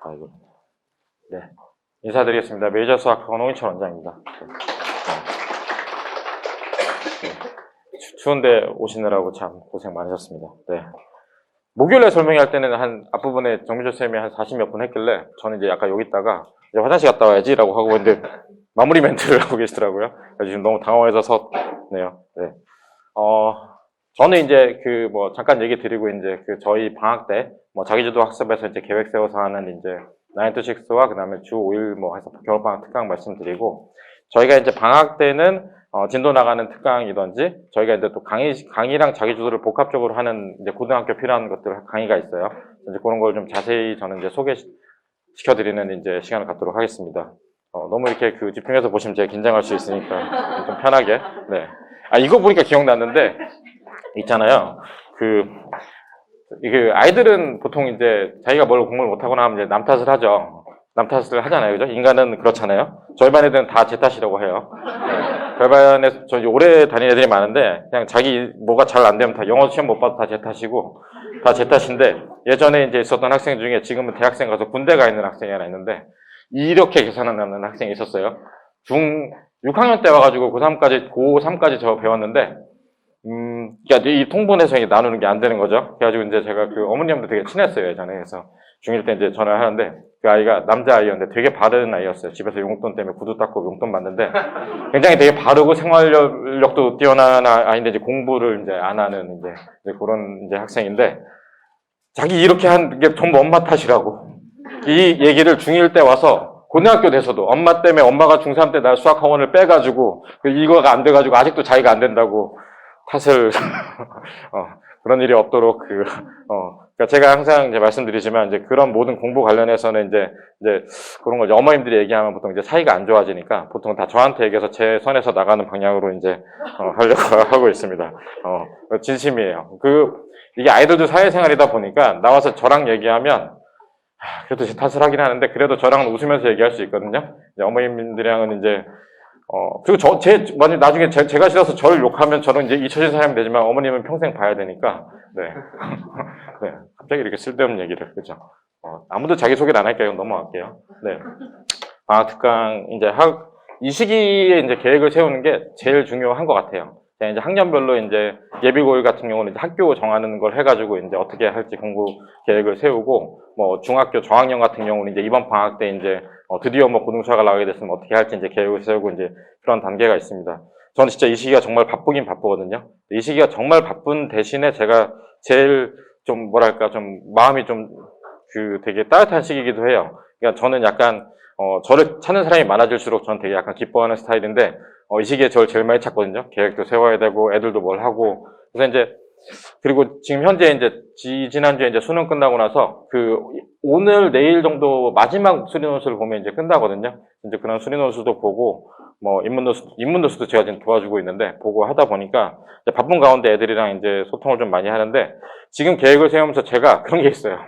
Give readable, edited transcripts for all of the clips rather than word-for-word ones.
아이고. 네. 인사드리겠습니다. 메이저 수학학원 홍인철 원장입니다. 추운데 오시느라고 참 고생 많으셨습니다. 네. 목요일에 설명할 때는 한 앞부분에 정미조 쌤이 한 40몇 분 했길래 저는 이제 약간 여기 있다가 이제 화장실 갔다 와야지라고 하고 있는데 마무리 멘트를 하고 계시더라고요. 그래서 지금 너무 당황해서 섰네요. 네. 저는 이제 잠깐 얘기 드리고 이제 저희 방학 때 자기주도 학습에서 이제 계획 세워서 하는 이제 9 to 6와 그 다음에 주 5일 해서 겨울방학 특강 말씀드리고 저희가 이제 방학 때는 진도 나가는 특강이든지 저희가 이제 또 강의랑 자기주도를 복합적으로 하는 이제 고등학교 필요한 것들 강의가 있어요. 이제 그런 걸 좀 자세히 저는 이제 소개시켜드리는 이제 시간을 갖도록 하겠습니다. 너무 이렇게 집중해서 보시면 제가 긴장할 수 있으니까 좀 편하게. 네. 이거 보니까 기억났는데 있잖아요. 이게 아이들은 보통 이제 자기가 뭘 공부를 못하거나 하면 이제 남 탓을 하죠. 남 탓을 하잖아요. 그죠? 인간은 그렇잖아요. 저희 반 애들은 다 제 탓이라고 해요. 네. 저희 반에서 저 이제 오래 다니는 애들이 많은데 그냥 자기 뭐가 잘 안 되면 다 영어 시험 못 봐도 다 제 탓이고 다 제 탓인데 예전에 이제 있었던 학생 중에 지금은 대학생 가서 군대 가 있는 학생이 하나 있는데 이렇게 계산하는 학생이 있었어요. 6학년 때 와가지고 고3까지 저 배웠는데 그러니까 이 통분해서 나누는 게 안 되는 거죠. 그래가지고 이제 제가 어머님도 되게 친했어요, 예전에. 그래서 중1 때 이제 전화를 하는데 그 아이가 남자아이였는데 되게 바른 아이였어요. 집에서 용돈 때문에 구두 닦고 용돈 받는데 굉장히 되게 바르고 생활력도 뛰어난 아이인데 이제 공부를 이제 안 하는 이제 그런 이제 학생인데 자기 이렇게 한 게 전부 엄마 탓이라고. 이 얘기를 중1 때 와서 고등학교 돼서도 엄마 때문에 엄마가 중3 때 날 수학학원을 빼가지고 이거가 안 돼가지고 아직도 자기가 안 된다고 탓을 그런 일이 없도록 그러니까 제가 항상 이제 말씀드리지만 이제 그런 모든 공부 관련해서는 이제 그런 걸 어머님들이 얘기하면 보통 이제 사이가 안 좋아지니까 보통 다 저한테 얘기해서 제 선에서 나가는 방향으로 이제 하려고 하고 있습니다. 진심이에요. 이게 아이들도 사회생활이다 보니까 나와서 저랑 얘기하면 그래도 제 탓을 하긴 하는데 그래도 저랑은 웃으면서 얘기할 수 있거든요. 이제 어머님들이랑은 이제 그리고 만약 나중에 제가 싫어서 저를 욕하면 저는 이제 잊혀진 사람이 되지만 어머님은 평생 봐야 되니까, 네. 네. 갑자기 이렇게 쓸데없는 얘기를, 그죠? 아무도 자기소개를 안 할게요. 넘어갈게요. 네. 특강, 이 시기에 이제 계획을 세우는 게 제일 중요한 것 같아요. 이제 학년별로 이제 예비고일 같은 경우는 이제 학교 정하는 걸 해가지고 이제 어떻게 할지 공부 계획을 세우고, 중학교 저학년 같은 경우는 이제 이번 방학 때 이제 드디어 고등수학을 나가게 됐으면 어떻게 할지 이제 계획을 세우고 이제 그런 단계가 있습니다. 저는 진짜 이 시기가 정말 바쁘긴 바쁘거든요. 이 시기가 정말 바쁜 대신에 제가 제일 좀 좀 마음이 좀 되게 따뜻한 시기이기도 해요. 그러니까 저는 약간 저를 찾는 사람이 많아질수록 저는 되게 약간 기뻐하는 스타일인데 이 시기에 저를 제일 많이 찾거든요. 계획도 세워야 되고 애들도 뭘 하고 그래서 이제 그리고 지금 현재 이제 지난주에 이제 수능 끝나고 나서 오늘 내일 정도 마지막 수리논술을 보면 이제 끝나거든요. 이제 그런 수리논술도 보고 인문노수도 제가 지금 도와주고 있는데 보고 하다 보니까 이제 바쁜 가운데 애들이랑 이제 소통을 좀 많이 하는데 지금 계획을 세우면서 제가 그런 게 있어요.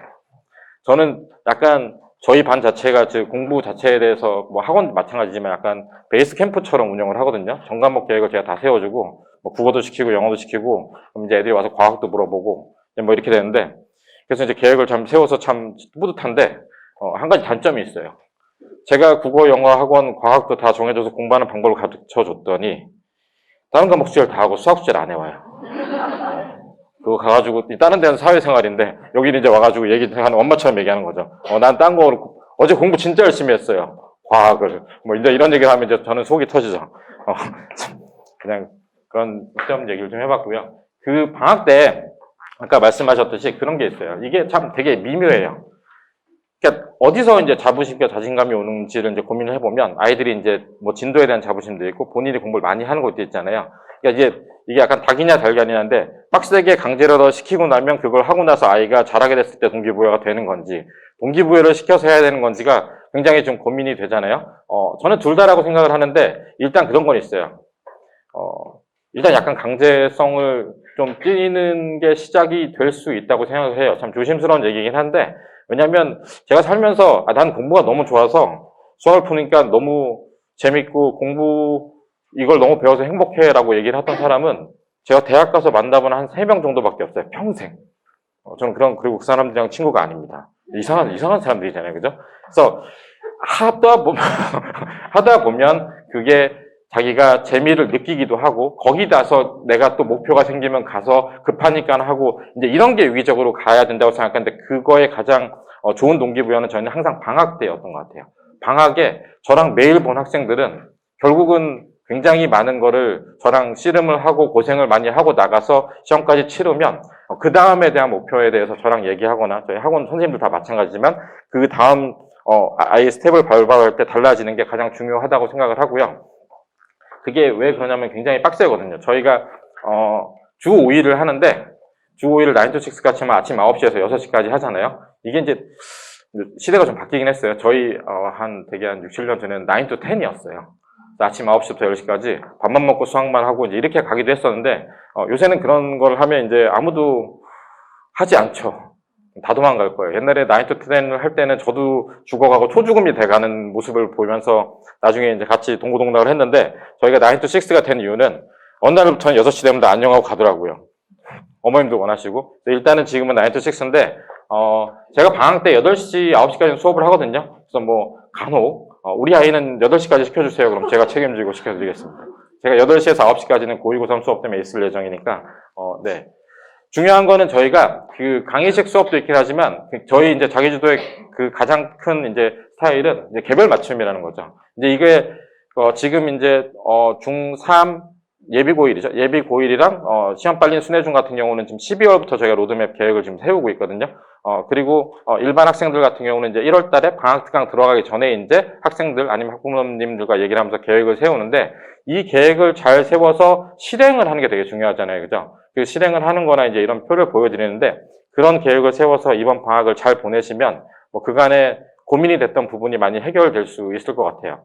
저는 약간 저희 반 자체가 공부 자체에 대해서 학원 마찬가지지만 약간 베이스 캠프처럼 운영을 하거든요. 전과목 계획을 제가 다 세워주고 국어도 시키고 영어도 시키고 그럼 이제 애들이 와서 과학도 물어보고 이렇게 되는데 그래서 이제 계획을 참 세워서 참 뿌듯한데 한 가지 단점이 있어요. 제가 국어, 영어, 학원, 과학도 다 정해줘서 공부하는 방법을 가르쳐줬더니 다른 과목 숙제를 다 하고 수학 숙제를 안 해와요. 그거 가가지고 다른 데는 사회생활인데 여기는 이제 와가지고 얘기하는 엄마처럼 얘기하는 거죠. 난 딴 거 어제 공부 진짜 열심히 했어요. 과학을 이제 이런 얘기를 하면 이제 저는 속이 터지죠. 그냥 그런 쓸데없는 얘기를 좀 해봤고요. 방학 때 아까 말씀하셨듯이 그런 게 있어요. 이게 참 되게 미묘해요. 그러니까 어디서 이제 자부심과 자신감이 오는지를 이제 고민을 해보면 아이들이 이제 진도에 대한 자부심도 있고 본인이 공부를 많이 하는 것도 있잖아요. 그러니까 이게 약간 닭이냐 달걀이냐인데 빡세게 강제로 시키고 나면 그걸 하고 나서 아이가 잘하게 됐을 때 동기부여가 되는 건지 동기부여를 시켜서 해야 되는 건지가 굉장히 좀 고민이 되잖아요. 저는 둘 다라고 생각을 하는데 일단 그런 건 있어요. 일단 약간 강제성을 좀 띄는 게 시작이 될 수 있다고 생각을 해요. 참 조심스러운 얘기긴 한데 왜냐면 제가 살면서 난 공부가 너무 좋아서 수학을 푸니까 너무 재밌고 이걸 너무 배워서 행복해라고 얘기를 했던 사람은 제가 대학 가서 만나본 한 3명 정도밖에 없어요. 평생. 저는 그리고 그 사람들이랑 친구가 아닙니다. 이상한 사람들이잖아요. 그죠? 그래서 하다 보면 그게 자기가 재미를 느끼기도 하고, 거기다서 내가 또 목표가 생기면 가서 급하니까 하고, 이제 이런 게 유기적으로 가야 된다고 생각하는데, 그거에 가장 좋은 동기부여는 저는 항상 방학 때였던 것 같아요. 방학에 저랑 매일 본 학생들은 결국은 굉장히 많은 거를 저랑 씨름을 하고 고생을 많이 하고 나가서 시험까지 치르면 그 다음에 대한 목표에 대해서 저랑 얘기하거나, 저희 학원 선생님들 다 마찬가지지만 그 다음 아이의 스텝을 밟아갈 때 달라지는 게 가장 중요하다고 생각을 하고요. 그게 왜 그러냐면 굉장히 빡세거든요. 저희가 주 5일을 하는데, 주 5일을 9 to 6 같이 하면 아침 9시에서 6시까지 하잖아요. 이게 이제 시대가 좀 바뀌긴 했어요. 저희 되게 한 6, 7년 전에는 9 to 10이었어요. 아침 9시부터 10시까지 밥만 먹고 수학만 하고 이제 이렇게 가기도 했었는데, 요새는 그런 걸 하면 이제 아무도 하지 않죠. 다 도망갈 거예요. 옛날에 9 to 10을 할 때는 저도 죽어가고 초죽음이 돼가는 모습을 보면서 나중에 이제 같이 동고동락을 했는데, 저희가 9 to 6가 된 이유는 어느 날부터는 6시 되면 다 안녕하고 가더라고요. 어머님도 원하시고. 일단은 지금은 9 to 6인데, 제가 방학 때 8시, 9시까지 수업을 하거든요. 그래서 뭐 간혹 우리 아이는 8시까지 시켜주세요. 그럼 제가 책임지고 시켜드리겠습니다. 제가 8시에서 9시까지는 고2, 고3 수업 때문에 있을 예정이니까, 네. 중요한 거는 저희가 그 강의식 수업도 있긴 하지만, 저희 이제 자기주도의 그 가장 큰 이제 스타일은 이제 개별 맞춤이라는 거죠. 이제 이게, 지금 이제, 중3 예비 고1이죠. 예비 고1이랑, 시험 빨린 순회중 같은 경우는 지금 12월부터 저희가 로드맵 계획을 지금 세우고 있거든요. 그리고, 일반 학생들 같은 경우는 이제 1월 달에 방학특강 들어가기 전에 이제 학생들 아니면 학부모님들과 얘기를 하면서 계획을 세우는데, 이 계획을 잘 세워서 실행을 하는 게 되게 중요하잖아요. 그죠? 그 실행을 하는 거나 이제 이런 표를 보여드리는데, 그런 계획을 세워서 이번 방학을 잘 보내시면, 뭐 그간에 고민이 됐던 부분이 많이 해결될 수 있을 것 같아요.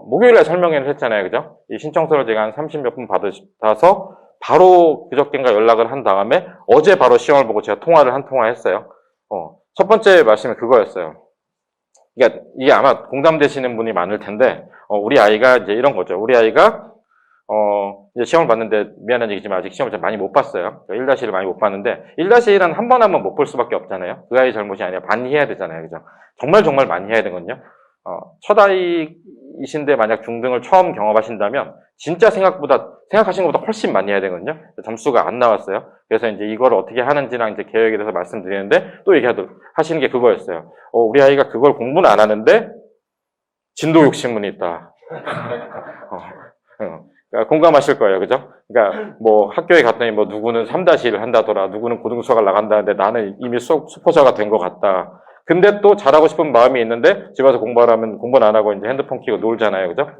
목요일에 설명회를 했잖아요. 그죠? 이 신청서를 제가 한 30몇 분 받아서 바로 그저께인가 연락을 한 다음에 어제 바로 시험을 보고 제가 통화를 한 통화 했어요. 첫 번째 말씀이 그거였어요. 그러니까 이게 아마 공감되시는 분이 많을 텐데, 우리 아이가 이제 이런 거죠. 우리 아이가 이제 시험을 봤는데, 미안한 얘기지만 아직 시험을 잘 많이 못 봤어요. 1-1을 많이 못 봤는데, 1-1은 한 번 하면 못 볼 수밖에 없잖아요. 그 아이 잘못이 아니라 많이 해야 되잖아요. 그죠? 정말 많이 해야 되거든요. 첫 아이이신데 만약 중등을 처음 경험하신다면, 진짜 생각하신 것보다 훨씬 많이 해야 되거든요. 점수가 안 나왔어요. 그래서 이제 이걸 어떻게 하는지랑 이제 계획에 대해서 말씀드리는데, 또 하시는 게 그거였어요. 우리 아이가 그걸 공부는 안 하는데, 진도 욕심은 있다. 그러니까 공감하실 거예요. 그죠? 그러니까 뭐 학교에 갔더니 뭐 누구는 3-1을 한다더라, 누구는 고등수학을 나간다는데 나는 이미 수포자가 된 것 같다. 근데 또 잘하고 싶은 마음이 있는데 집에서 공부를 하면 공부는 안 하고 이제 핸드폰 켜고 놀잖아요. 그죠?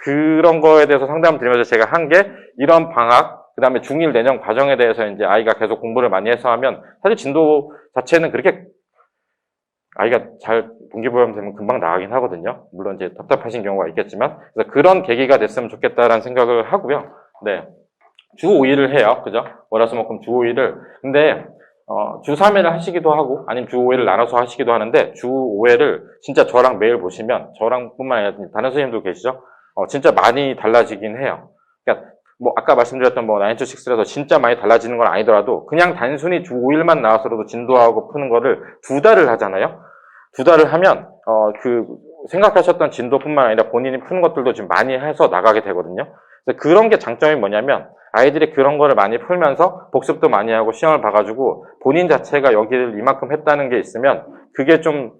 그런 거에 대해서 상담 드리면서 제가 한 게, 이런 방학, 그 다음에 중1 내년 과정에 대해서 이제 아이가 계속 공부를 많이 해서 하면 사실 진도 자체는 그렇게 아이가 잘 동기부여 되면 금방 나가긴 하거든요. 물론 이제 답답하신 경우가 있겠지만, 그래서 그런 계기가 됐으면 좋겠다라는 생각을 하고요. 네. 주 5일을 해요. 그죠? 월화수목금 주 5일을. 근데, 주 3회를 하시기도 하고, 아니면 주 5회를 나눠서 하시기도 하는데, 주 5회를 진짜 저랑 매일 보시면, 저랑 뿐만 아니라 다른 선생님도 계시죠? 진짜 많이 달라지긴 해요. 그러니까, 뭐, 아까 말씀드렸던 뭐, 9 to 6라서 진짜 많이 달라지는 건 아니더라도, 그냥 단순히 주 5일만 나와서라도 진도하고 푸는 거를 2달을 하잖아요? 2달을 하면, 생각하셨던 진도뿐만 아니라 본인이 푸는 것들도 지금 많이 해서 나가게 되거든요. 그래서 그런 게 장점이 뭐냐면, 아이들이 그런 거를 많이 풀면서 복습도 많이 하고 시험을 봐가지고 본인 자체가 여기를 이만큼 했다는 게 있으면 그게 좀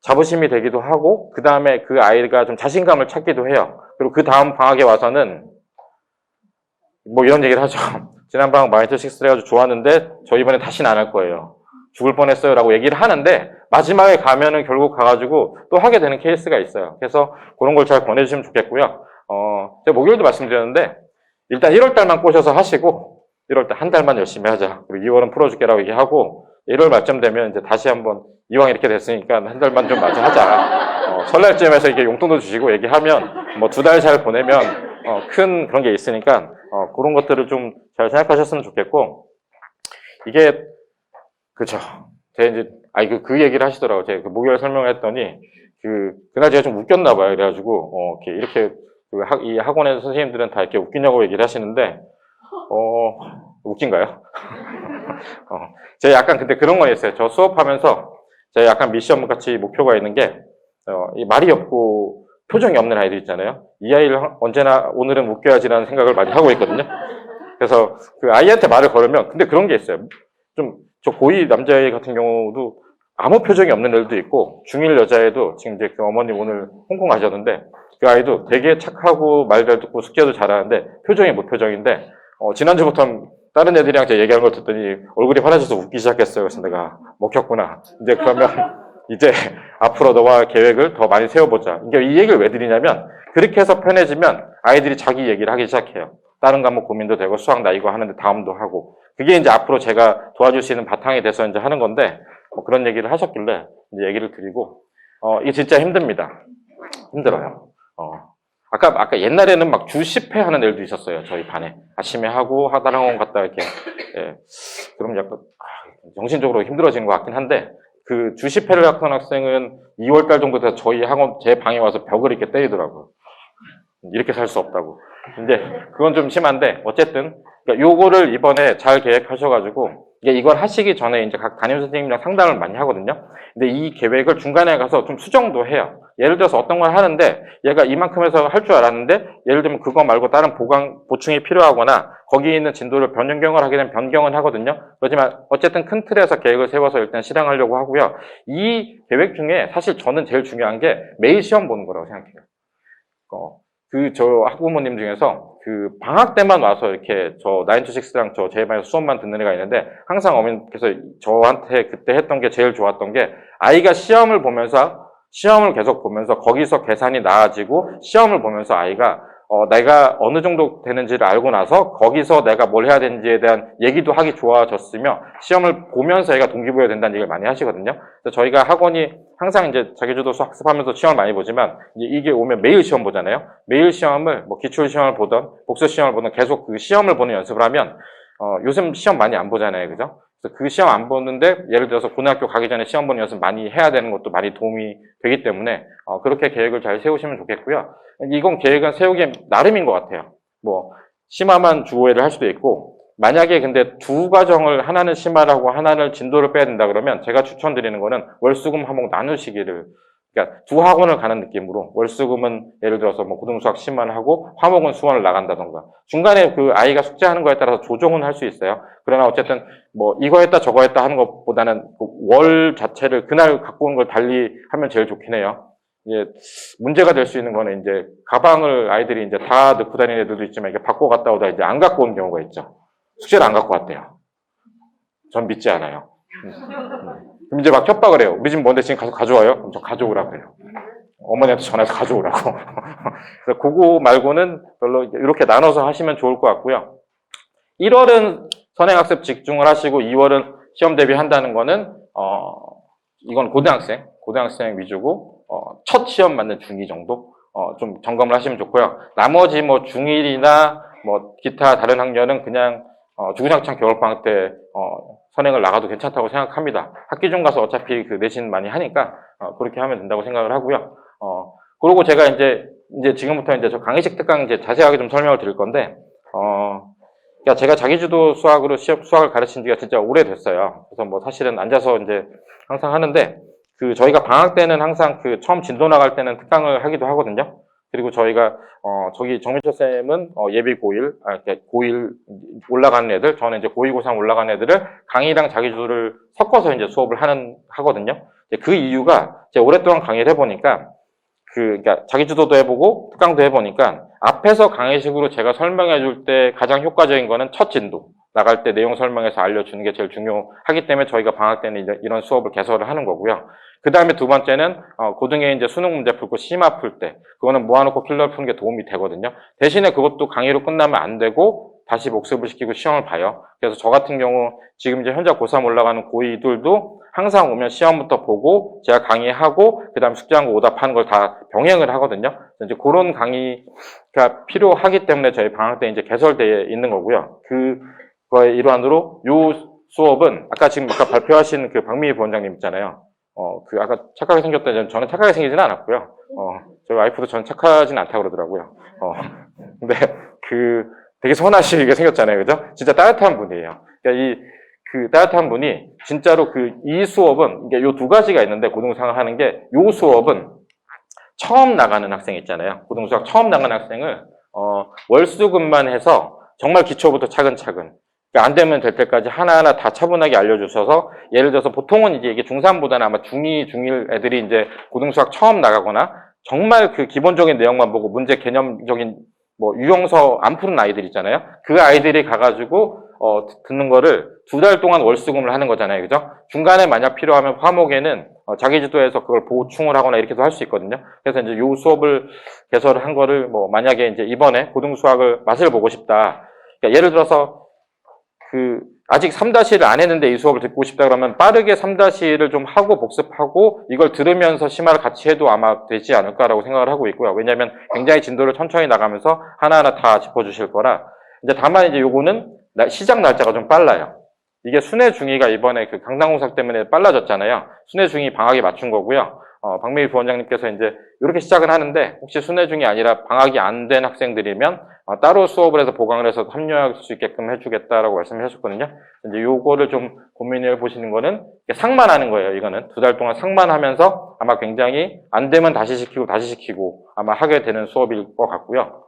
자부심이 되기도 하고, 그 다음에 그 아이가 좀 자신감을 찾기도 해요. 그리고 그 다음 방학에 와서는 뭐 이런 얘기를 하죠. 지난 방학 마인드 6를 해가지고 좋았는데 저 이번에 다시는 안 할 거예요. 죽을 뻔했어요 라고 얘기를 하는데, 마지막에 가면은 결국 가가지고 또 하게 되는 케이스가 있어요. 그래서 그런 걸 잘 권해주시면 좋겠고요. 제가 목요일도 말씀드렸는데, 일단 1월 달만 꼬셔서 하시고, 1월 달 한 달만 열심히 하자. 그리고 2월은 풀어줄게라고 얘기하고, 1월 말쯤 되면 이제 다시 한번, 이왕 이렇게 됐으니까 한 달만 좀 마저 하자. 설날쯤에서 이렇게 용돈도 주시고 얘기하면, 뭐 2달 잘 보내면, 큰 그런 게 있으니까, 그런 것들을 좀 잘 생각하셨으면 좋겠고, 이게, 그쵸. 제가 이제, 그 얘기를 하시더라고요. 제가 그 목요일 설명을 했더니, 그날 제가 좀 웃겼나봐요. 그래가지고, 이렇게, 이 학원에서 선생님들은 다 이렇게 웃기냐고 얘기를 하시는데, 웃긴가요? 제가 약간 근데 그런 거 있어요. 저 수업하면서 제가 약간 미션 같이 목표가 있는 게, 이 말이 없고 표정이 없는 아이들 있잖아요. 이 아이를 언제나 오늘은 웃겨야지라는 생각을 많이 하고 있거든요. 그래서 그 아이한테 말을 걸으면, 근데 그런 게 있어요. 저 고2 남자애 같은 경우도 아무 표정이 없는 애들도 있고, 중1 여자애도 지금 이제 그 어머니 오늘 홍콩 가셨는데, 그 아이도 되게 착하고 말 잘 듣고 숙제도 잘하는데, 표정이 무표정인데, 지난주부터 다른 애들이랑 제가 얘기하는 걸 듣더니 얼굴이 환해져서 웃기 시작했어요. 그래서 내가 먹혔구나. 이제 그러면 이제 앞으로 너와 계획을 더 많이 세워보자. 이게 이 얘기를 왜 드리냐면, 그렇게 해서 편해지면 아이들이 자기 얘기를 하기 시작해요. 다른 과목 고민도 되고 수학 나 이거 하는데 다음도 하고. 그게 이제 앞으로 제가 도와줄 수 있는 바탕이 돼서 이제 하는 건데, 그런 얘기를 하셨길래 이제 얘기를 드리고, 이게 진짜 힘듭니다. 힘들어요. 아까 옛날에는 막 주 10회 하는 애들도 있었어요. 저희 반에. 아침에 하고 다른 학원 갔다 이렇게. 예. 그럼 약간 정신적으로 힘들어지는 것 같긴 한데, 그 주 10회를 하는 학생은 2월달 정도 돼서 저희 학원 제 방에 와서 벽을 이렇게 때리더라고요. 이렇게 살 수 없다고. 이제 그건 좀 심한데 어쨌든 그러니까 요거를 이번에 잘 계획하셔가지고 이걸 하시기 전에 이제 각 담임 선생님이랑 상담을 많이 하거든요. 근데 이 계획을 중간에 가서 좀 수정도 해요. 예를 들어서 어떤 걸 하는데 얘가 이만큼 해서 할 줄 알았는데 예를 들면 그거 말고 다른 보충이 필요하거나 거기에 있는 진도를 변경을 하게 되면 변경은 하거든요. 그렇지만 어쨌든 큰 틀에서 계획을 세워서 일단 실행하려고 하고요. 이 계획 중에 사실 저는 제일 중요한 게 매일 시험 보는 거라고 생각해요. 저 학부모님 중에서 그 방학 때만 와서 이렇게 저 9to6랑 저 제 반에서 수업만 듣는 애가 있는데 항상 어머니께서 저한테 그때 했던 게 제일 좋았던 게 아이가 시험을 계속 보면서 거기서 계산이 나아지고 시험을 보면서 아이가 내가 어느 정도 되는지를 알고 나서 거기서 내가 뭘 해야 되는지에 대한 얘기도 하기 좋아졌으며 시험을 보면서 애가 동기부여 된다는 얘기를 많이 하시거든요. 그래서 저희가 학원이 항상 이제 자기주도 수학 학습하면서 시험을 많이 보지만 이게 오면 매일 시험 보잖아요. 매일 시험을 뭐 기출 시험을 보던 복수 시험을 보던 계속 그 시험을 보는 연습을 하면 요즘 시험 많이 안 보잖아요. 그죠? 그래서 그 시험 안 보는데 예를 들어서 고등학교 가기 전에 시험 보는 연습 많이 해야 되는 것도 많이 도움이 되기 때문에 그렇게 계획을 잘 세우시면 좋겠고요. 이건 계획은 세우기 나름인 것 같아요. 뭐 심화만 주 5회를 할 수도 있고 만약에 근데 두 과정을 하나는 심화라고 하나는 진도를 빼야 된다 그러면 제가 추천드리는 거는 월수금 화목 나누시기를 그러니까 두 학원을 가는 느낌으로 월수금은 예를 들어서 뭐 고등수학 심화를 하고 화목은 수원을 나간다던가 중간에 그 아이가 숙제하는 거에 따라서 조정은 할 수 있어요. 그러나 어쨌든 뭐 이거 했다 저거 했다 하는 것보다는 월 자체를 그날 갖고 온 걸 달리 하면 제일 좋긴 해요. 이제 문제가 될 수 있는 거는 이제 가방을 아이들이 이제 다 넣고 다니는 애들도 있지만 이게 받고 갔다 오다 이제 안 갖고 온 경우가 있죠. 숙제를 안 갖고 왔대요. 전 믿지 않아요. 그럼 이제 막 협박을 해요. 우리 집 뭔데 지금 가서 가져와요? 그럼 저 가져오라고 그래요. 어머니한테 전화해서 가져오라고. 그래서 그거 말고는 별로 이렇게 나눠서 하시면 좋을 것 같고요. 1월은 선행학습 집중을 하시고 2월은 시험 대비한다는 거는 이건 고등학생 위주고 첫 시험 맞는 중2 정도 좀 점검을 하시면 좋고요. 나머지 뭐 중1이나 뭐 기타 다른 학년은 그냥 주구장창 겨울방학 때 선행을 나가도 괜찮다고 생각합니다. 학기 중 가서 어차피 그 내신 많이 하니까 그렇게 하면 된다고 생각을 하고요. 그리고 제가 이제 지금부터 이제 저 강의식 특강 이제 자세하게 좀 설명을 드릴 건데 그러니까 제가 자기주도 수학으로 수학을 가르친 지가 진짜 오래됐어요. 그래서 뭐 사실은 앉아서 이제 항상 하는데 그 저희가 방학 때는 항상 그 처음 진도 나갈 때는 특강을 하기도 하거든요. 그리고 저희가 저기 정민철 쌤은 예비 고1 올라가는 애들, 저는 이제 고2, 고3 올라가는 애들을 강의랑 자기주도를 섞어서 이제 수업을 하거든요. 그 이유가 제가 오랫동안 강의를 해보니까 그러니까 자기주도도 해보고 특강도 해보니까 앞에서 강의식으로 제가 설명해 줄 때 가장 효과적인 거는 첫 진도 나갈 때 내용 설명해서 알려주는 게 제일 중요하기 때문에 저희가 방학 때는 이제 이런 수업을 개설을 하는 거고요. 그 다음에 두 번째는 고등에 이제 수능 문제 풀고 심화 풀 때 그거는 모아놓고 필러 푸는 게 도움이 되거든요. 대신에 그것도 강의로 끝나면 안 되고 다시 복습을 시키고 시험을 봐요. 그래서 저 같은 경우 지금 이제 현재 고3 올라가는 고2들도 항상 오면 시험부터 보고 제가 강의하고 그 다음 숙제한 거 오답하는 걸 다 병행을 하거든요. 이제 그런 강의가 필요하기 때문에 저희 방학 때 이제 개설되어 있는 거고요. 그거의 일환으로 요 수업은 아까 발표하신 그 박미희 부원장님 있잖아요. 아까 착하게 생겼다. 저는 착하게 생기지는 않았고요. 저희 와이프도 저는 착하진 않다고 그러더라고요. 근데 되게 선하시게 생겼잖아요. 그죠? 진짜 따뜻한 분이에요. 그러니까 그 따뜻한 분이 진짜로 이 수업은 이게 요 두 가지가 있는데 고등수학을 하는 게 요 수업은 처음 나가는 학생 있잖아요. 고등수학 처음 나가는 학생을 월수금만 해서 정말 기초부터 차근차근 그러니까 안 되면 될 때까지 하나하나 다 차분하게 알려주셔서 예를 들어서 보통은 이제 이게 중3보다는 아마 중2, 중1 애들이 이제 고등수학 처음 나가거나 정말 그 기본적인 내용만 보고 문제 개념적인 뭐 유형서 안 푸는 아이들 있잖아요. 그 아이들이 가가지고 듣는 거를 2달 동안 월수금을 하는 거잖아요. 그죠? 중간에 만약 필요하면 화목에는 자기 지도에서 그걸 보충을 하거나 이렇게도 할 수 있거든요. 그래서 이제 요 수업을 개설을 한 거를 뭐 만약에 이제 이번에 고등수학을 맛을 보고 싶다. 그러니까 예를 들어서 아직 3-1을 안 했는데 이 수업을 듣고 싶다 그러면 빠르게 3-1을 좀 하고 복습하고 이걸 들으면서 심화를 같이 해도 아마 되지 않을까라고 생각을 하고 있고요. 왜냐하면 굉장히 진도를 천천히 나가면서 하나하나 다 짚어주실 거라. 이제 다만 이제 요거는 시작 날짜가 좀 빨라요. 이게 순회 중위가 이번에 그 강당공사 때문에 빨라졌잖아요. 순회 중위 방학에 맞춘 거고요. 박미희 부원장님께서 이제 이렇게 시작을 하는데 혹시 순회 중이 아니라 방학이 안 된 학생들이면 따로 수업을 해서 보강을 해서 합류할 수 있게끔 해주겠다라고 말씀을 하셨거든요. 이제 요거를 좀 고민해 보시는 거는 상만하는 거예요. 이거는 2달 동안 상만하면서 아마 굉장히 안 되면 다시 시키고 아마 하게 되는 수업일 것 같고요.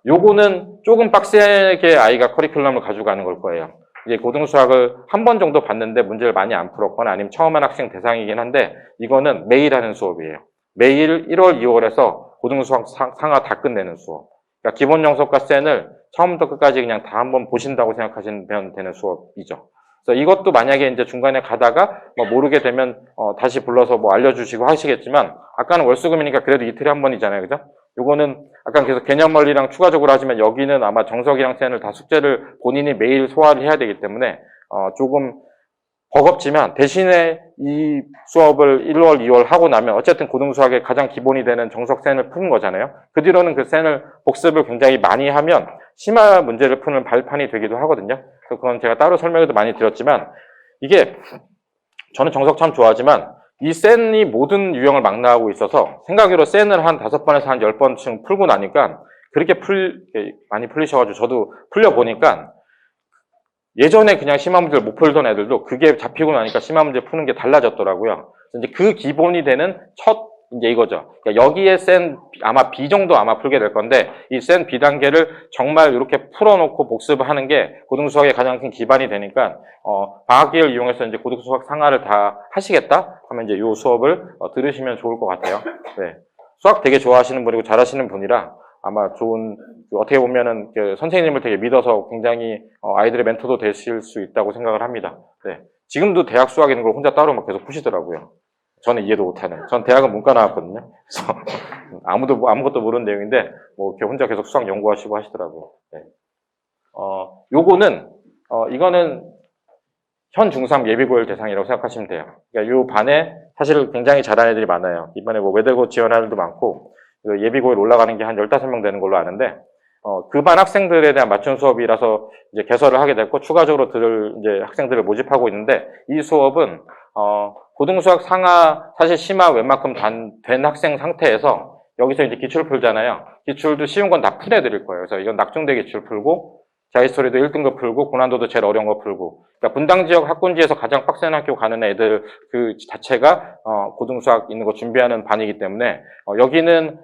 요거는 조금 빡세게 아이가 커리큘럼을 가져가는 걸 거예요. 이제 고등수학을 한 번 정도 봤는데 문제를 많이 안 풀었거나 아니면 처음 한 학생 대상이긴 한데 이거는 매일 하는 수업이에요. 매일 1월, 2월에서 고등수학 상하 다 끝내는 수업. 그러니까 기본 영석과 센을 처음부터 끝까지 그냥 다 한번 보신다고 생각하시면 되는 수업이죠. 그래서 이것도 만약에 이제 중간에 가다가 뭐 모르게 되면 다시 불러서 뭐 알려주시고 하시겠지만 아까는 월수금이니까 그래도 이틀에 한 번이잖아요, 그죠? 요거는 아까 계속 개념 원리랑 추가적으로 하지만 여기는 아마 정석이랑 센을 다 숙제를 본인이 매일 소화를 해야 되기 때문에 조금 버겁지만 대신에 이 수업을 1월, 2월 하고 나면 어쨌든 고등수학의 가장 기본이 되는 정석 센을 푸는 거잖아요. 그 뒤로는 그 센을 복습을 굉장히 많이 하면 심화 문제를 푸는 발판이 되기도 하거든요. 그래서 그건 제가 따로 설명해도 많이 드렸지만 이게 저는 정석 참 좋아하지만 이 센이 모든 유형을 망라하고 있어서 생각으로 센을 한 5번에서 한 10번쯤 풀고 나니까 그렇게 많이 풀리셔가지고 저도 풀려보니까 예전에 그냥 심화 문제를 못 풀던 애들도 그게 잡히고 나니까 심화 문제 푸는 게 달라졌더라고요. 이제 그 기본이 되는 이제 이거죠. 그러니까 여기에 센 아마 B 정도 아마 풀게 될 건데 이 센 B 단계를 정말 이렇게 풀어놓고 복습을 하는 게 고등수학의 가장 큰 기반이 되니까 방학기를 이용해서 이제 고등수학 상하를 다 하시겠다 하면 이제 이 수업을 들으시면 좋을 것 같아요. 네. 수학 되게 좋아하시는 분이고 잘하시는 분이라 아마 좋은 어떻게 보면은 선생님을 되게 믿어서 굉장히 아이들의 멘토도 되실 수 있다고 생각을 합니다. 네. 지금도 대학 수학 있는 걸 혼자 따로 막 계속 푸시더라고요. 저는 이해도 못하는. 전 대학은 문과 나왔거든요. 그래서 아무것도 모르는 내용인데 뭐 이렇게 혼자 계속 수학 연구하시고 하시더라고요. 네. 요거는 이거는 현 중3 예비고일 대상이라고 생각하시면 돼요. 그러니까 요 반에 사실 굉장히 잘하는 애들이 많아요. 이번에 뭐 외대고 지원하는 애들도 많고 예비고일 올라가는 게 한 15명 되는 걸로 아는데 그 반 학생들에 대한 맞춤 수업이라서 이제 개설을 하게 됐고 추가적으로 들을 이제 학생들을 모집하고 있는데 이 수업은 고등수학 상하 사실 심화 웬만큼 된 학생 상태에서 여기서 이제 기출 풀잖아요. 기출도 쉬운 건 다 풀어드릴 거예요. 그래서 이건 낙중대 기출 풀고 자히스토리도 1등급 풀고 고난도도 제일 어려운 거 풀고 그러니까 분당 지역 학군지에서 가장 빡센 학교 가는 애들 그 자체가 고등수학 있는 거 준비하는 반이기 때문에 여기는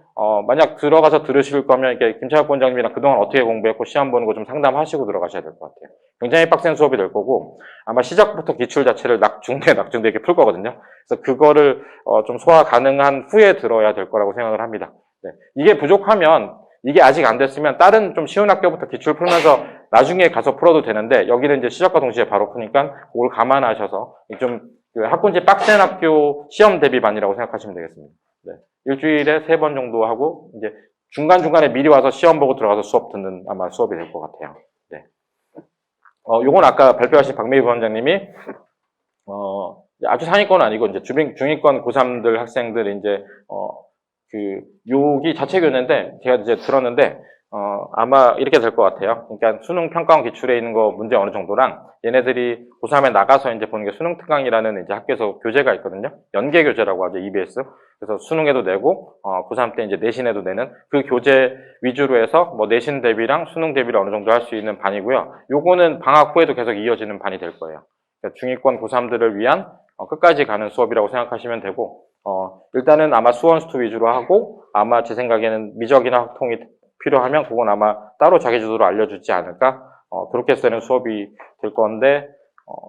만약 들어가서 들으실 거면 이렇게 김찬혁 원장님이랑 그동안 어떻게 공부했고 시험 보는 거 좀 상담하시고 들어가셔야 될 것 같아요. 굉장히 빡센 수업이 될 거고 아마 시작부터 기출 자체를 낙중대 이렇게 풀 거거든요. 그래서 그거를 좀 소화 가능한 후에 들어야 될 거라고 생각을 합니다. 네. 이게 부족하면 이게 아직 안 됐으면 다른 좀 쉬운 학교부터 기출 풀면서 나중에 가서 풀어도 되는데 여기는 이제 시작과 동시에 바로 푸니까 그걸 감안하셔서 좀 학군지 빡센 학교 시험 대비반이라고 생각하시면 되겠습니다. 네. 일주일에 3번 정도 하고 이제 중간중간에 미리 와서 시험 보고 들어가서 수업 듣는 아마 수업이 될 것 같아요. 네. 요건 아까 발표하신 박미희 부원장님이 아주 상위권은 아니고 이제 중위권 고3들 학생들 이제 여기 자체 교내인데 제가 이제 들었는데 아마 이렇게 될 것 같아요. 그러니까 수능 평가원 기출에 있는 거 문제 어느 정도랑 얘네들이 고3에 나가서 이제 보는 게 수능 특강이라는 이제 학교에서 교재가 있거든요. 연계 교재라고 하죠, EBS. 그래서 수능에도 내고, 고3 때 이제 내신에도 내는 그 교재 위주로 해서 뭐 내신 대비랑 수능 대비를 어느 정도 할 수 있는 반이고요. 요거는 방학 후에도 계속 이어지는 반이 될 거예요. 그러니까 중위권 고3들을 위한 끝까지 가는 수업이라고 생각하시면 되고, 일단은 아마 수원2 위주로 하고, 아마 제 생각에는 미적이나 확통이 필요하면 그건 아마 따로 자기주도로 알려주지 않을까? 그렇게 쓰는 수업이 될 건데,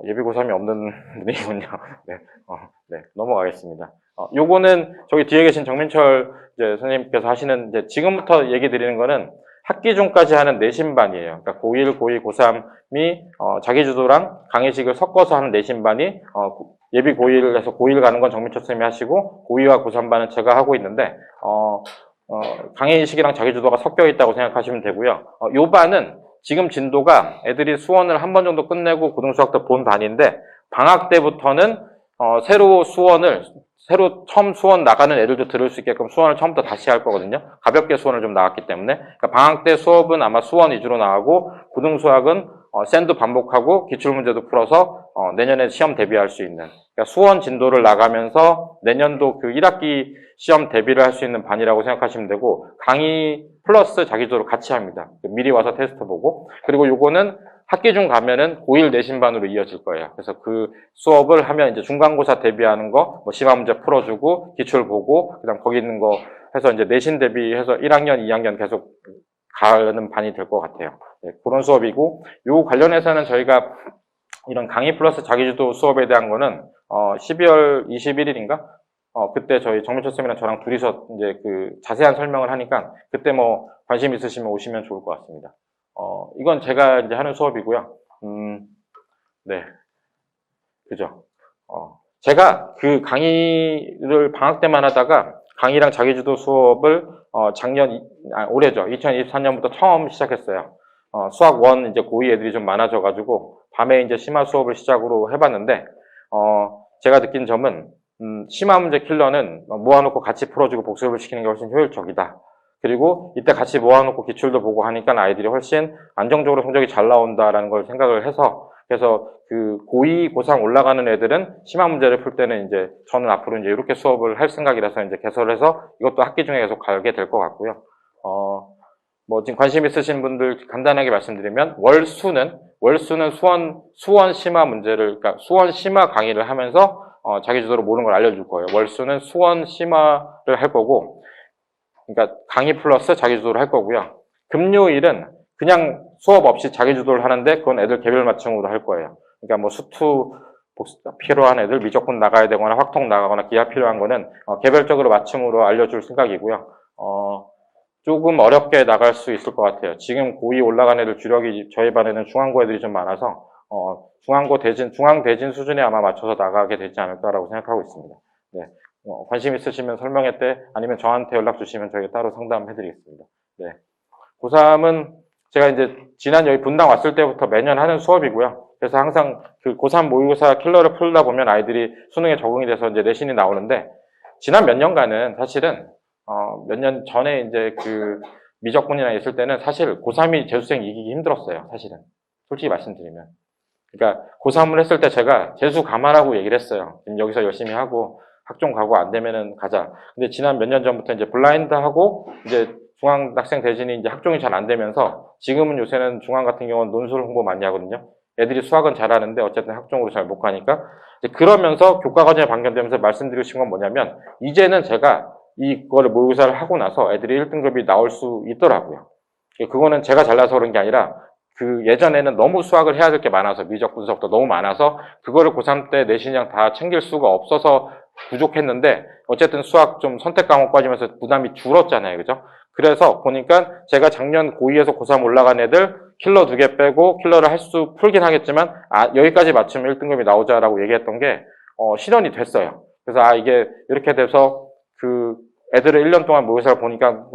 예비고3이 없는 분이군요. 네, 네, 넘어가겠습니다. 요거는 저기 뒤에 계신 정민철 이제 선생님께서 하시는, 이제 지금부터 얘기 드리는 거는 학기 중까지 하는 내신반이에요. 그러니까 고1, 고2, 고3이, 자기주도랑 강의식을 섞어서 하는 내신반이, 예비 고1에서 고1 가는 건 정민철 선생님이 하시고, 고2와 고3반은 제가 하고 있는데, 강의식이랑 자기주도가 섞여 있다고 생각하시면 되고요. 요 반은 지금 진도가 애들이 수원을 한 번 정도 끝내고 고등수학도 본 반인데, 방학 때부터는 새로 처음 수원 나가는 애들도 들을 수 있게끔 수원을 처음부터 다시 할 거거든요. 가볍게 수원을 좀 나갔기 때문에. 그러니까 방학 때 수업은 아마 수원 위주로 나가고, 고등수학은 샌도 반복하고 기출문제도 풀어서 내년에 시험 대비할 수 있는, 그러니까 수원 진도를 나가면서 내년도 그 1학기 시험 대비를 할 수 있는 반이라고 생각하시면 되고, 강의 플러스 자기주도를 같이 합니다. 미리 와서 테스트 보고. 그리고 요거는 학기 중 가면은 고1 내신반으로 이어질 거예요. 그래서 그 수업을 하면 이제 중간고사 대비하는 거, 뭐 시험 문제 풀어주고, 기출 보고, 그다음 거기 있는 거 해서 이제 내신 대비해서 1학년, 2학년 계속 가는 반이 될 것 같아요. 네, 그런 수업이고, 요 관련해서는 저희가 이런 강의 플러스 자기주도 수업에 대한 거는 12월 21일인가? 그때 저희 정민철 쌤이랑 저랑 둘이서 이제 그 자세한 설명을 하니까 그때 뭐 관심 있으시면 오시면 좋을 것 같습니다. 이건 제가 이제 하는 수업이고요. 네. 그죠. 제가 그 강의를 방학 때만 하다가 강의랑 자기주도 수업을 올해죠. 2024년부터 처음 시작했어요. 수학 1 이제 고2 애들이 좀 많아져가지고 밤에 이제 심화 수업을 시작으로 해봤는데, 제가 느낀 점은, 심화 문제 킬러는 모아놓고 같이 풀어주고 복습을 시키는 게 훨씬 효율적이다. 그리고 이때 같이 모아놓고 기출도 보고 하니까 아이들이 훨씬 안정적으로 성적이 잘 나온다라는 걸 생각을 해서, 그래서 그 고2, 고3 올라가는 애들은 심화 문제를 풀 때는 이제 저는 앞으로 이제 이렇게 수업을 할 생각이라서 이제 개설해서 이것도 학기 중에 계속 가게 될 것 같고요. 뭐 지금 관심 있으신 분들 간단하게 말씀드리면, 월수는 수원 심화 문제를, 그러니까 수원 심화 강의를 하면서 자기주도로 모르는 걸 알려줄 거예요. 월수는 수원 심화를 할 거고, 그러니까 강의 플러스 자기주도를 할 거고요. 금요일은 그냥 수업 없이 자기주도를 하는데 그건 애들 개별 맞춤으로 할 거예요. 그러니까 뭐 수투 필요한 애들, 미적분 나가야 되거나 확통 나가거나 기하 필요한 거는 개별적으로 맞춤으로 알려줄 생각이고요. 조금 어렵게 나갈 수 있을 것 같아요. 지금 고2 올라간 애들 주력이 저희 반에는 중앙고 애들이 좀 많아서 중앙대진 수준에 아마 맞춰서 나가게 되지 않을까라고 생각하고 있습니다. 네. 관심 있으시면 설명회 때 아니면 저한테 연락 주시면 저희가 따로 상담해 드리겠습니다. 네. 고3은 제가 이제 지난 여기 분당 왔을 때부터 매년 하는 수업이고요. 그래서 항상 그 고3 모의고사 킬러를 풀다 보면 아이들이 수능에 적응이 돼서 이제 내신이 나오는데, 지난 몇 년간은 사실은 몇 년 전에 이제 그 미적분이나 있을 때는 사실 고3이 재수생 이기기 힘들었어요. 사실은. 솔직히 말씀드리면. 그러니까 고3을 했을 때 제가 재수 감안하고 얘기를 했어요. 여기서 열심히 하고 학종 가고 안 되면은 가자. 근데 지난 몇 년 전부터 이제 블라인드 하고 이제 중앙학생 대진이 이제 학종이 잘 안 되면서, 지금은 요새는 중앙 같은 경우는 논술 홍보 많이 하거든요. 애들이 수학은 잘하는데 어쨌든 학종으로 잘 못 가니까. 그러면서 교과과정이 변경되면서 말씀드리고 싶은 건 뭐냐면, 이제는 제가 이거를 모의고사를 하고 나서 애들이 1등급이 나올 수 있더라고요. 그거는 제가 잘나서 그런 게 아니라, 그 예전에는 너무 수학을 해야 될 게 많아서, 미적 분석도 너무 많아서 그거를 고3 때 내신이랑 다 챙길 수가 없어서 부족했는데, 어쨌든 수학 좀 선택 과목 빠지면서 부담이 줄었잖아요. 그죠? 그래서 보니까 제가 작년 고2에서 고3 올라간 애들 킬러 2개 빼고 킬러를 풀긴 하겠지만, 여기까지 맞추면 1등급이 나오자라고 얘기했던 게 실현이 됐어요. 그래서 이게 이렇게 돼서 그 애들을 1년 동안 모의고사를 보니까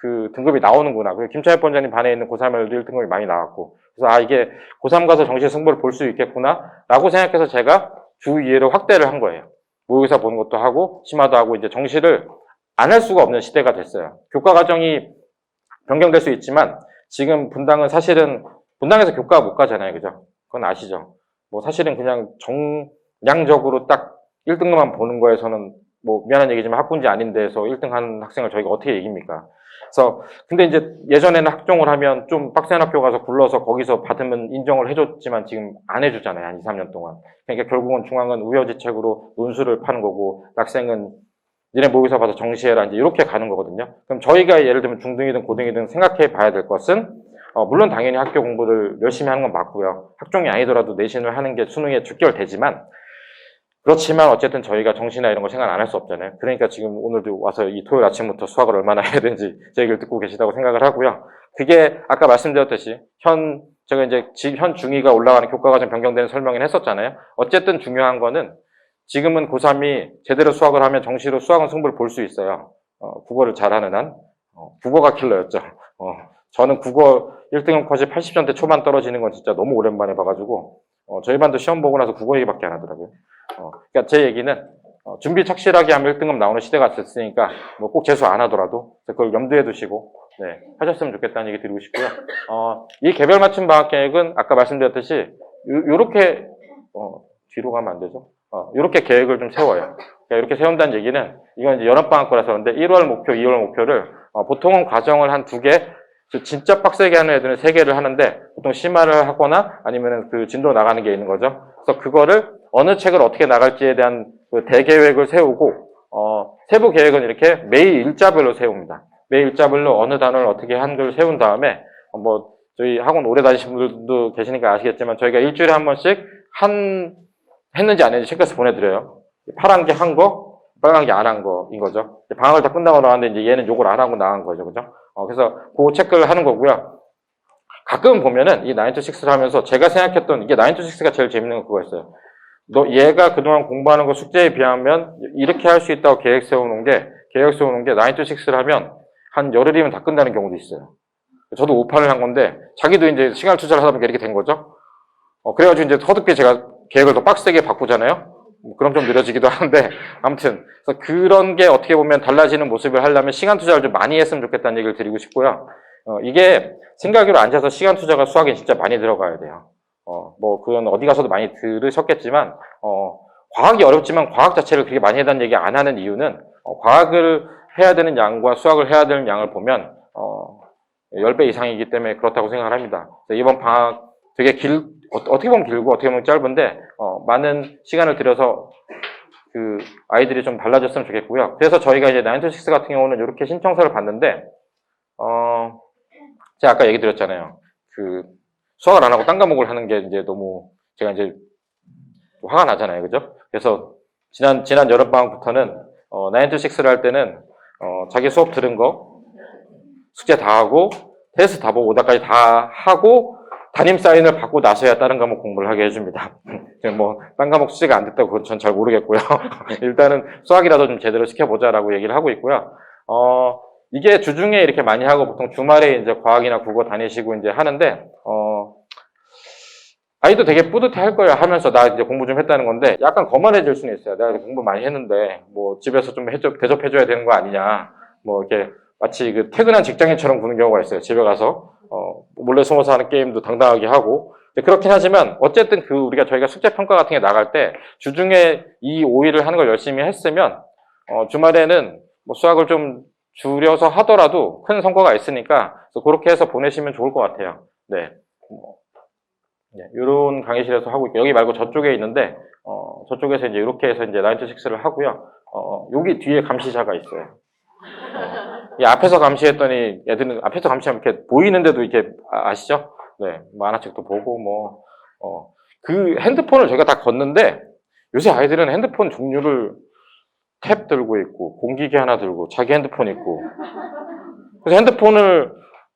그 등급이 나오는구나. 그리고 김차엽 본장님 반에 있는 고3 애들도 1등급이 많이 나왔고, 그래서 이게 고3 가서 정시 승부를 볼 수 있겠구나 라고 생각해서 제가 주 2회로 확대를 한 거예요. 모의고사 보는 것도 하고 심화도 하고, 이제 정시를 안 할 수가 없는 시대가 됐어요. 교과 과정이 변경될 수 있지만 지금 분당은 사실은 분당에서 교과 못 가잖아요. 그죠? 그건 아시죠? 뭐 사실은 그냥 정량적으로 딱 1등급만 보는 거에서는 뭐 미안한 얘기지만 학군지 아닌 데서 1등 하는 학생을 저희가 어떻게 이깁니까? 그래서 근데 이제 예전에는 학종을 하면 좀 빡센 학교 가서 굴러서 거기서 받으면 인정을 해줬지만 지금 안 해주잖아요. 한 2, 3년 동안. 그러니까 결국은 중앙은 우여지책으로 논술을 파는 거고 학생은 니네 모의고사 봐서 정시해라 이제 이렇게 가는 거거든요. 그럼 저희가 예를 들면 중등이든 고등이든 생각해 봐야 될 것은 물론 당연히 학교 공부를 열심히 하는 건 맞고요. 학종이 아니더라도 내신을 하는 게 수능에 직결되지만 그렇지만 어쨌든 저희가 정시나 이런 걸 생각 안 할 수 없잖아요. 그러니까 지금 오늘도 와서 이 토요일 아침부터 수학을 얼마나 해야 되는지 제 얘기를 듣고 계시다고 생각을 하고요. 그게 아까 말씀드렸듯이 제가 이제 현 중2가 올라가는 교과과정 변경되는 설명을 했었잖아요. 어쨌든 중요한 거는 지금은 고3이 제대로 수학을 하면 정시로 수학은 승부를 볼 수 있어요. 국어를 잘하는 한. 국어가 킬러였죠. 저는 국어 1등급 컷이 80점대 초반 떨어지는 건 진짜 너무 오랜만에 봐가지고 저희 반도 시험 보고 나서 국어 얘기밖에 안 하더라고요. 그러니까 제 얘기는 준비 착실하게 하면 1등급 나오는 시대가 됐으니까 뭐 꼭 재수 안 하더라도 그걸 염두에 두시고 네, 하셨으면 좋겠다는 얘기 드리고 싶고요. 이 개별 맞춤 방학 계획은 아까 말씀드렸듯이 요렇게 뒤로 가면 안 되죠. 이렇게 계획을 좀 세워요. 그러니까 이렇게 세운다는 얘기는 이건 이제 여름방학 거라서 그런데 1월 목표, 2월 목표를 보통은 과정을 한 2개, 진짜 빡세게 하는 애들은 3개를 하는데 보통 심화를 하거나 아니면 그 진도 나가는 게 있는 거죠. 그래서 그거를 어느 책을 어떻게 나갈지에 대한 그 대계획을 세우고 세부 계획은 이렇게 매일 일자별로 세웁니다. 매일 일자별로 어느 단어를 어떻게 한글 세운 다음에 뭐 저희 학원 오래 다니신 분들도 계시니까 아시겠지만 저희가 일주일에 한 번씩 했는지 안 했는지 체크해서 보내드려요. 파란 게 한 거, 빨간 게 안 한 거인 거죠. 방학을 다 끝나고 나왔는데 이제 얘는 요걸 안 하고 나간 거죠. 그죠? 그래서 그 체크를 하는 거고요. 가끔 보면은 이 9to6를 하면서 제가 생각했던 이게 9to6가 제일 재밌는 건 그거였어요. 얘가 그동안 공부하는 거 숙제에 비하면 이렇게 할 수 있다고 계획 세우는 게 9to6를 하면 한 열흘이면 다 끝나는 경우도 있어요. 저도 오판을 한 건데 자기도 이제 시간을 투자를 하다 보니까 이렇게 된 거죠. 그래가지고 이제 허득게 제가 계획을 더 빡세게 바꾸잖아요. 그럼 좀 느려지기도 하는데 아무튼 그래서 그런 게 어떻게 보면 달라지는 모습을 하려면 시간 투자를 좀 많이 했으면 좋겠다는 얘기를 드리고 싶고요. 이게 생각으로 앉아서 시간 투자가 수학에 진짜 많이 들어가야 돼요. 뭐 그건 어디 가서도 많이 들으셨겠지만 과학이 어렵지만 과학 자체를 그렇게 많이 해달라는 얘기 안 하는 이유는 과학을 해야 되는 양과 수학을 해야 되는 양을 보면 10배 이상이기 때문에 그렇다고 생각을 합니다. 이번 방학 되게 어떻게 보면 길고 어떻게 보면 짧은데 많은 시간을 들여서 그 아이들이 좀 달라졌으면 좋겠고요. 그래서 저희가 이제 9to6 같은 경우는 이렇게 신청서를 받는데 제가 아까 얘기 드렸잖아요. 그 수학을 안 하고 딴 과목을 하는 게 이제 너무 제가 이제 화가 나잖아요. 그죠? 그래서 지난 여름방학부터는 9to6를 할 때는 자기 수업 들은 거 숙제 다 하고 테스트 다 보고 오다까지 다 하고 담임 사인을 받고 나서야 다른 과목 공부를 하게 해줍니다. 뭐 딴 과목 숙제가 안 됐다고 그건 전 잘 모르겠고요. 일단은 수학이라도 좀 제대로 시켜보자라고 얘기를 하고 있고요. 이게 주중에 이렇게 많이 하고 보통 주말에 이제 과학이나 국어 다니시고 이제 하는데 아이도 되게 뿌듯해 할 거예요. 하면서 나 이제 공부 좀 했다는 건데 약간 거만해질 수는 있어요. 내가 공부 많이 했는데 뭐 집에서 좀 대접해줘야 되는 거 아니냐. 뭐 이렇게 마치 그 퇴근한 직장인처럼 구는 경우가 있어요. 집에 가서 몰래 숨어서 하는 게임도 당당하게 하고. 그렇긴 하지만 어쨌든 저희가 숙제 평가 같은 게 나갈 때 주중에 이 5일을 하는 걸 열심히 했으면 주말에는 뭐 수학을 좀 줄여서 하더라도 큰 성과가 있으니까 그래서 그렇게 해서 보내시면 좋을 것 같아요. 네. 이런 강의실에서 하고 있고 여기 말고 저쪽에 있는데 저쪽에서 이제 이렇게 해서 이제 9to6를 하고요. 여기 뒤에 감시자가 있어요. 이 앞에서 감시했더니 애들은 앞에서 감시하면 이렇게 보이는데도 이렇게 아시죠? 네, 만화책도 보고 그 핸드폰을 저희가 다 걷는데 요새 아이들은 핸드폰 종류를 탭 들고 있고 공기계 하나 들고 자기 핸드폰 있고 그래서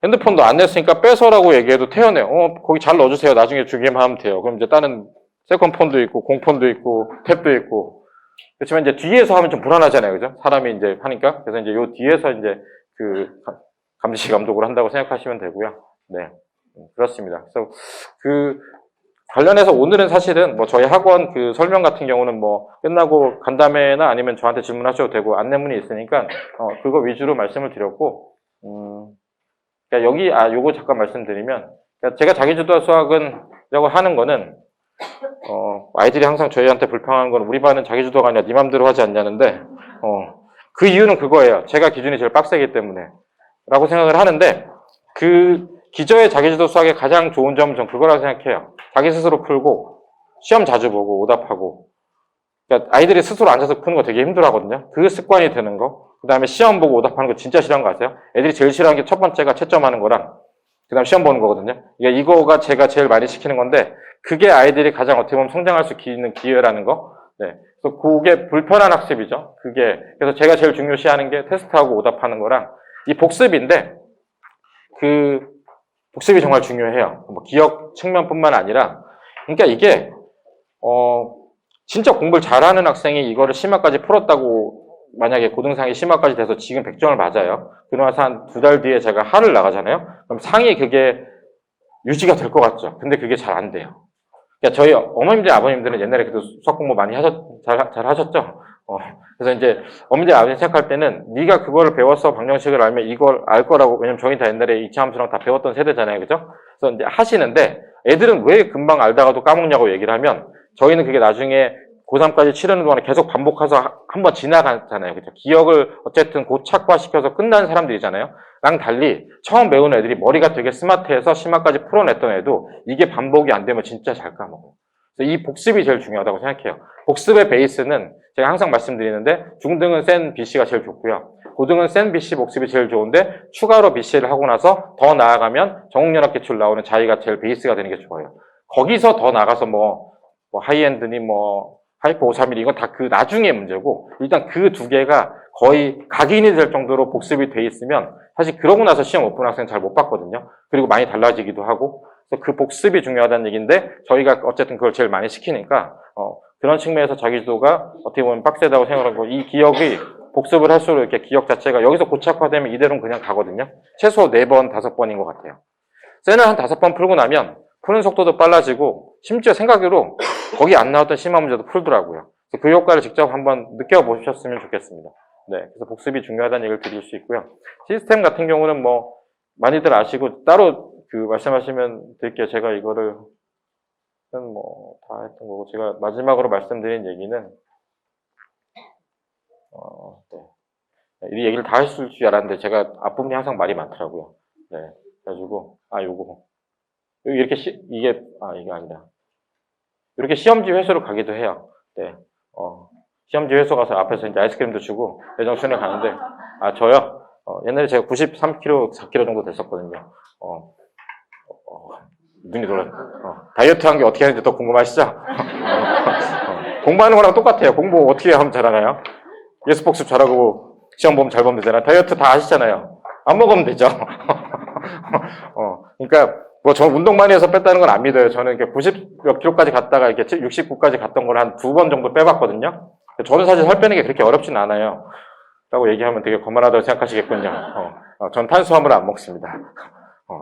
핸드폰도 안 냈으니까 뺏어라고 얘기해도 태연해요. 거기 잘 넣어주세요. 나중에 주기만 하면 돼요. 그럼 이제 다른 세컨폰도 있고 공폰도 있고 탭도 있고 그렇지만 이제 뒤에서 하면 좀 불안하잖아요. 그죠? 사람이 이제 하니까. 그래서 이제 요 뒤에서 이제 그 감시 감독을 한다고 생각하시면 되고요. 네. 그렇습니다. 그래서 관련해서 오늘은 사실은 뭐 저희 학원 그 설명 같은 경우는 뭐 끝나고 간담회나 아니면 저한테 질문하셔도 되고 안내문이 있으니까 그거 위주로 말씀을 드렸고 그러니까 여기, 요거 잠깐 말씀드리면, 그러니까 제가 자기주도 수학은, 라고 하는 거는, 아이들이 항상 저희한테 불평하는 건 우리 반은 자기주도가 아니라 네 맘대로 하지 않냐는데, 그 이유는 그거예요. 제가 기준이 제일 빡세기 때문에. 라고 생각을 하는데, 그 기저의 자기주도 수학의 가장 좋은 점은 전 그거라고 생각해요. 자기 스스로 풀고, 시험 자주 보고, 오답하고. 그러니까 아이들이 스스로 앉아서 푸는 거 되게 힘들어 하거든요. 그 습관이 되는 거. 그 다음에 시험 보고 오답하는 거 진짜 싫어하는 거 아세요? 애들이 제일 싫어하는 게 첫 번째가 채점하는 거랑, 그 다음 시험 보는 거거든요. 그러니까 이거가 제가 제일 많이 시키는 건데, 그게 아이들이 가장 어떻게 보면 성장할 수 있는 기회라는 거. 네. 그래서 그게 불편한 학습이죠. 그래서 제가 제일 중요시하는 게 테스트하고 오답하는 거랑, 이 복습인데, 그, 복습이 정말 중요해요. 뭐 기억 측면뿐만 아니라, 그러니까 이게, 진짜 공부를 잘하는 학생이 이거를 심화까지 풀었다고, 만약에 고등상이 심화까지 돼서 지금 100점을 맞아요. 그러면서 한 2달 뒤에 제가 하를 나가잖아요. 그럼 상이 그게 유지가 될 것 같죠. 근데 그게 잘 안 돼요. 그러니까 저희 어머님들, 아버님들은 옛날에 그래도 수학 공부 많이 잘 하셨죠? 그래서 이제 어머님들, 아버님 생각할 때는 네가 그거를 배웠어, 방정식을 알면 이걸 알 거라고. 왜냐면 저희 다 옛날에 이차함수랑 다 배웠던 세대잖아요. 그죠? 그래서 이제 하시는데 애들은 왜 금방 알다가도 까먹냐고 얘기를 하면 저희는 그게 나중에 고3까지 치르는 동안에 계속 반복해서 한번 지나가잖아요. 그죠? 기억을 어쨌든 고착화시켜서 끝난 사람들이잖아요. 랑 달리 처음 배우는 애들이 머리가 되게 스마트해서 심화까지 풀어냈던 애도 이게 반복이 안 되면 진짜 잘 까먹어요. 그래서 이 복습이 제일 중요하다고 생각해요. 복습의 베이스는 제가 항상 말씀드리는데 중등은 센 BC가 제일 좋고요. 고등은 센 BC 복습이 제일 좋은데 추가로 BC를 하고 나서 더 나아가면 정육연합기출 나오는 자기가 제일 베이스가 되는 게 좋아요. 거기서 더 나가서 뭐 하이엔드니 하이퍼 531 이건 다 그 나중에 문제고 일단 그 두 개가 거의 각인이 될 정도로 복습이 돼 있으면 사실 그러고 나서 시험 못 본 학생은 잘 못 봤거든요. 그리고 많이 달라지기도 하고 그래서 그 복습이 중요하다는 얘기인데 저희가 어쨌든 그걸 제일 많이 시키니까 그런 측면에서 자기주도가 어떻게 보면 빡세다고 생각하고 이 기억이 복습을 할수록 이렇게 기억 자체가 여기서 고착화되면 이대로는 그냥 가거든요. 최소 4번, 5번인 것 같아요. 쟤는 한 5번 풀고 나면 푸는 속도도 빨라지고 심지어 생각으로 거기 안 나왔던 심화 문제도 풀더라고요. 그래서 그 효과를 직접 한번 느껴보셨으면 좋겠습니다. 네, 그래서 복습이 중요하다는 얘기를 드릴 수 있고요. 시스템 같은 경우는 많이들 아시고 따로 말씀하시면 드릴게요. 제가 이거를 다 했던 거고 제가 마지막으로 말씀드린 얘기는 이 얘기를 다 했을 줄 알았는데 제가 앞부분이 항상 말이 많더라고요. 네, 그래가지고 요거 이렇게 이게 아니다. 이렇게 시험지 회수로 가기도 해요. 네, 시험지 회수 가서 앞에서 이제 아이스크림도 주고 예정순에 가는데 저요. 옛날에 제가 93kg, 4kg 정도 됐었거든요. 눈이 돌아요. 다이어트 한 게 어떻게 하는지 더 궁금하시죠? 공부하는 거랑 똑같아요. 공부 어떻게 하면 잘하나요? 예습 복습 잘하고 시험 보면 잘 보면 되잖아요. 다이어트 다 아시잖아요. 안 먹으면 되죠. 그러니까 저 운동 많이 해서 뺐다는 건 안 믿어요. 저는 이렇게 90몇 킬로까지 갔다가 이렇게 69까지 갔던 걸 한 2번 정도 빼봤거든요. 저는 사실 살 빼는 게 그렇게 어렵진 않아요. 라고 얘기하면 되게 거만하다고 생각하시겠군요. 전 탄수화물을 안 먹습니다.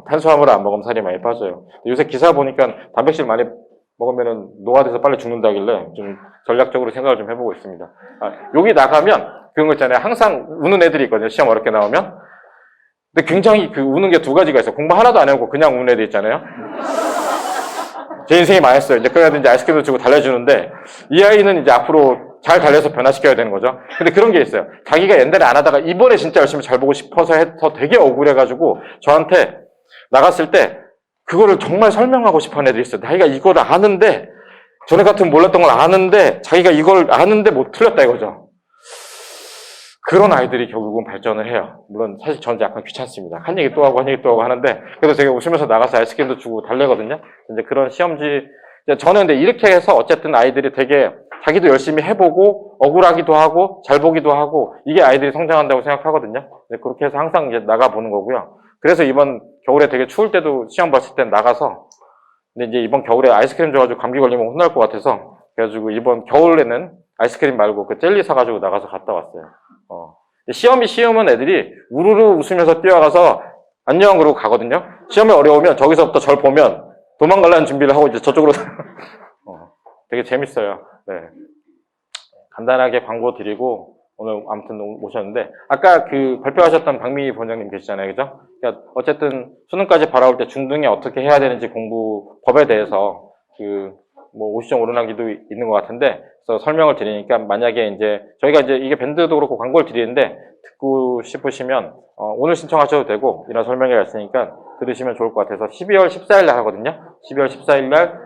탄수화물을 안 먹으면 살이 많이 빠져요. 요새 기사 보니까 단백질 많이 먹으면 노화돼서 빨리 죽는다길래 좀 전략적으로 생각을 좀 해보고 있습니다. 여기 나가면 그런 거 있잖아요. 항상 우는 애들이 있거든요. 시험 어렵게 나오면. 근데 굉장히 우는 게 2가지가 있어요. 공부 하나도 안 해오고 그냥 우는 애들 있잖아요. 제 인생이 망했어요. 이제 그래야 이제 아이스크림도 주고 달래주는데 이 아이는 이제 앞으로 잘 달래서 변화시켜야 되는 거죠. 근데 그런 게 있어요. 자기가 옛날에 안 하다가 이번에 진짜 열심히 잘 보고 싶어서 해서 되게 억울해가지고 저한테 나갔을 때 그거를 정말 설명하고 싶어 하는 애들이 있어요. 자기가 이걸 아는데 전에 같으면 몰랐던 걸 아는데 자기가 이걸 아는데 못 틀렸다 이거죠. 그런 아이들이 결국은 발전을 해요. 물론 사실 저는 약간 귀찮습니다. 한 얘기 또 하고 한 얘기 또 하고 하는데 그래도 제가 웃으면서 나가서 아이스크림도 주고 달래거든요. 이제 그런 시험지 저는 근데 이렇게 해서 어쨌든 아이들이 되게 자기도 열심히 해보고 억울하기도 하고 잘 보기도 하고 이게 아이들이 성장한다고 생각하거든요. 그렇게 해서 항상 이제 나가보는 거고요. 그래서 이번 겨울에 되게 추울 때도 시험 봤을 때 나가서 근데 이제 이번 겨울에 아이스크림 줘가지고 감기 걸리면 혼날 것 같아서 그래가지고 이번 겨울에는 아이스크림 말고 그 젤리 사가지고 나가서 갔다 왔어요. 시험이 쉬우면 애들이 우르르 웃으면서 뛰어가서 안녕 그러고 가거든요. 시험이 어려우면 저기서부터 절 보면 도망가려는 준비를 하고 이제 저쪽으로 되게 재밌어요. 네. 간단하게 광고 드리고 오늘 아무튼 오셨는데, 아까 그 발표하셨던 박미 본장님 계시잖아요. 그죠? 그러니까 어쨌든 수능까지 바라볼 때 중등에 어떻게 해야 되는지 공부법에 대해서 뭐 오시정 오르나기도 있는 것 같은데, 그래서 설명을 드리니까 만약에 이제 저희가 이제 이게 밴드도 그렇고 광고를 드리는데 듣고 싶으시면 오늘 신청하셔도 되고 이런 설명이 있으니까 들으시면 좋을 것 같아서 12월 14일 날 하거든요. 12월 14일 날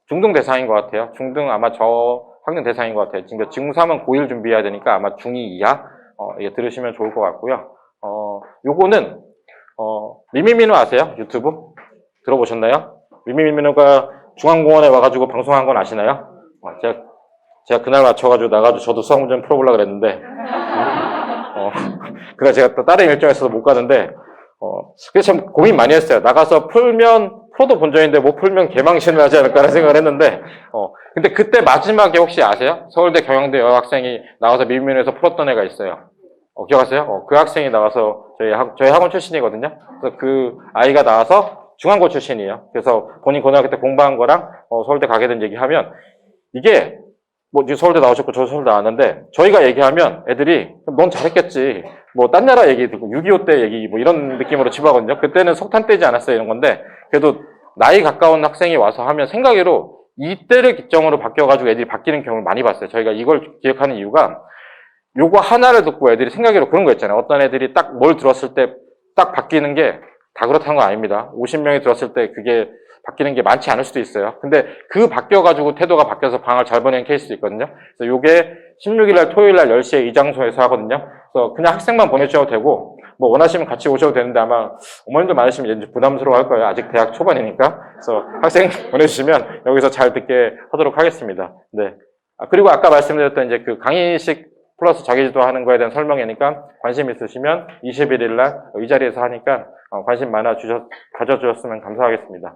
중등 대상인 것 같아요. 중등 아마 저 학년 대상인 것 같아요. 지금 중3은 고1 준비해야 되니까 아마 중2 이하 이게 들으시면 좋을 것 같고요. 요거는 미미민우 아세요? 유튜브 들어보셨나요? 미미민우가 중앙공원에 와가지고 방송한 건 아시나요? 제가 그날 맞춰가지고 나가지고 저도 수학 문제 풀어보려고 그랬는데 그날 제가 또 다른 일정이 있어서 못 가는데 그래서 참 고민 많이 했어요. 나가서 풀어도 본전인데 못 풀면 개망신을 하지 않을까라는 생각을 했는데 근데 그때 마지막에 혹시 아세요? 서울대 경영대 여학생이 나와서 미민에서 풀었던 애가 있어요. 기억하세요? 그 학생이 나와서 저희 학원 출신이거든요. 그래서 그 아이가 나와서 중앙고 출신이에요. 그래서 본인 고등학교 때 공부한 거랑 서울대 가게 된 얘기하면 이게 뭐 서울대 나오셨고 저도 서울대 나왔는데 저희가 얘기하면 애들이 넌 잘했겠지. 뭐 딴 나라 얘기 듣고 6.25 때 얘기 뭐 이런 느낌으로 치부하거든요. 그때는 석탄 때지 않았어요 이런 건데 그래도 나이 가까운 학생이 와서 하면 생각으로 이때를 기점으로 바뀌어가지고 애들이 바뀌는 경우를 많이 봤어요. 저희가 이걸 기억하는 이유가 요거 하나를 듣고 애들이 생각으로 그런 거 있잖아요. 어떤 애들이 딱 뭘 들었을 때 딱 바뀌는 게 다 그렇다는 건 아닙니다. 50명이 들었을 때 그게 바뀌는 게 많지 않을 수도 있어요. 근데 그 바뀌어가지고 태도가 바뀌어서 방학을 잘 보내는 케이스도 있거든요. 그래서 요게 16일날 토요일날 10시에 이 장소에서 하거든요. 그래서 그냥 학생만 보내주셔도 되고 뭐 원하시면 같이 오셔도 되는데 아마 어머님들 많으시면 이제 부담스러워 할 거예요. 아직 대학 초반이니까. 그래서 학생 보내주시면 여기서 잘 듣게 하도록 하겠습니다. 네. 그리고 아까 말씀드렸던 이제 그 강의식 플러스 자기지도 하는 거에 대한 설명이니까 관심 있으시면 21일 날 이 자리에서 하니까 관심 가져주셨으면 감사하겠습니다.